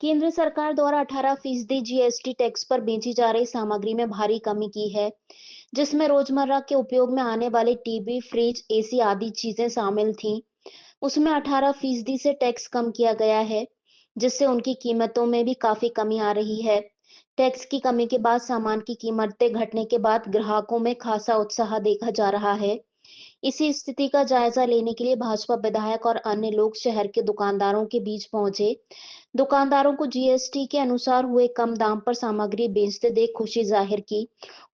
केंद्र सरकार द्वारा 18% जीएसटी टैक्स पर बेची जा रही सामग्री में भारी कमी की है, जिसमें रोजमर्रा के उपयोग में आने वाली टीवी, फ्रिज, एसी आदि चीजें शामिल थीं। उसमें 18% से टैक्स कम किया गया है, जिससे उनकी कीमतों में भी काफी कमी आ रही है। टैक्स की कमी के बाद सामान की कीमतें घटने के बाद ग्राहकों में खासा उत्साह देखा जा रहा है। इसी स्थिति का जायजा लेने के लिए भाजपा विधायक और अन्य लोग शहर के दुकानदारों के बीच पहुंचे। दुकानदारों को जीएसटी के अनुसार हुए कम दाम पर सामग्री बेचते देख खुशी जाहिर की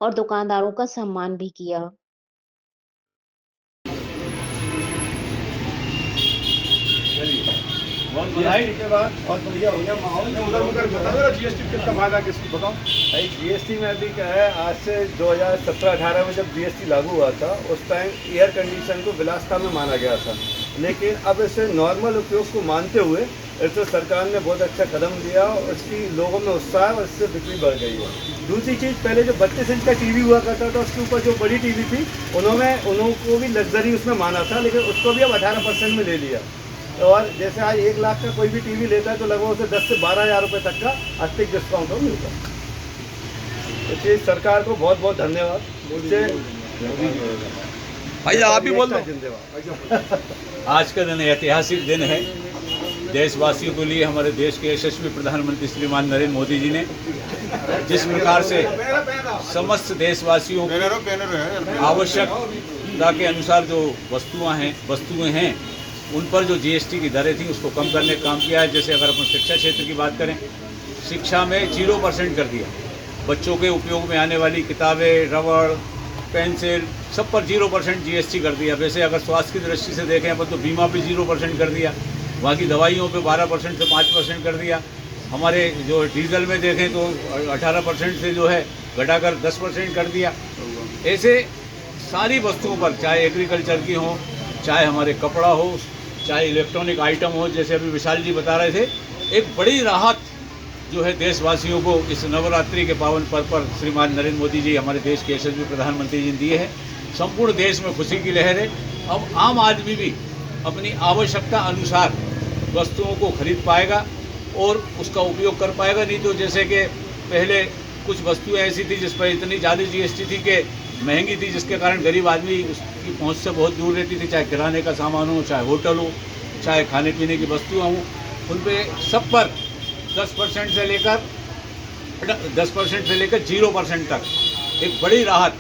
और दुकानदारों का सम्मान भी किया। बहुत बधाई के बाद बहुत बढ़िया हो गया माहौल। उधर उधर बताओ ना जीएसटी कितना फायदा किसको बताओ। भाई जीएसटी में अभी क्या है, आज से 2017-18 में जब जीएसटी लागू हुआ था उस टाइम एयर कंडीशन को विलासिता में माना गया था, लेकिन अब इसे नॉर्मल उपयोग को मानते हुए तो सरकार ने बहुत अच्छा कदम लिया और इसकी लोगों में उत्साह और इससे बिक्री बढ़ गई है। दूसरी चीज़, पहले जो 32 इंच का टीवी हुआ करता था उसके ऊपर जो बड़ी टीवी थी उनको भी लग्जरी उसमें माना था, लेकिन उसको भी अब 18% में ले लिया। और जैसे आज 1 लाख का कोई भी टीवी लेता है तो लगभग उसे 10 से 12 हज़ार रुपये तक का आर्थिक डिस्काउंट हो मिलता है। इसलिए सरकार को बहुत बहुत धन्यवाद। मुझसे भाई आप भी बोल दो। आज का दिन ऐतिहासिक दिन है देशवासियों के लिए। हमारे देश के यशस्वी प्रधानमंत्री श्रीमान नरेंद्र मोदी जी ने जिस प्रकार से समस्त देशवासियों को आवश्यकता के अनुसार जो वस्तुएं हैं उन पर जो जीएसटी की दरें थी उसको कम करने का काम किया है। जैसे अगर अपन शिक्षा क्षेत्र की बात करें, शिक्षा में 0% कर दिया। बच्चों के उपयोग में आने वाली किताबें, रबड़, पेंसिल सब पर 0% जीएसटी कर दिया। वैसे अगर स्वास्थ्य की दृष्टि से देखें अपन तो बीमा पे 0% कर दिया। वहाँ की दवाइयों पे 12% से 5% कर दिया। हमारे जो डीजल में देखें तो 18% से जो है घटाकर 10% कर दिया। ऐसे सारी वस्तुओं पर, चाहे एग्रीकल्चर की हो, चाहे हमारे कपड़ा हो, चाहे इलेक्ट्रॉनिक आइटम हो, जैसे अभी विशाल जी बता रहे थे, एक बड़ी राहत जो है देशवासियों को इस नवरात्रि के पावन पर्व पर श्रीमान नरेंद्र मोदी जी, हमारे देश के यशस्वी प्रधानमंत्री जी ने दिए हैं। संपूर्ण देश में खुशी की लहर है। अब आम आदमी भी अपनी आवश्यकता अनुसार वस्तुओं को खरीद पाएगा और उसका उपयोग कर पाएगा। नहीं तो जैसे कि पहले कुछ वस्तुएं ऐसी थी जिस पर इतनी ज़्यादा जीएसटी थी कि महंगी थी, जिसके कारण गरीब आदमी उसकी पहुंच से बहुत दूर रहती थी। चाहे किराने का सामान हो, चाहे होटल हो, चाहे खाने पीने की वस्तुएं हों, उन पे सब पर 10% से लेकर 0% तक एक बड़ी राहत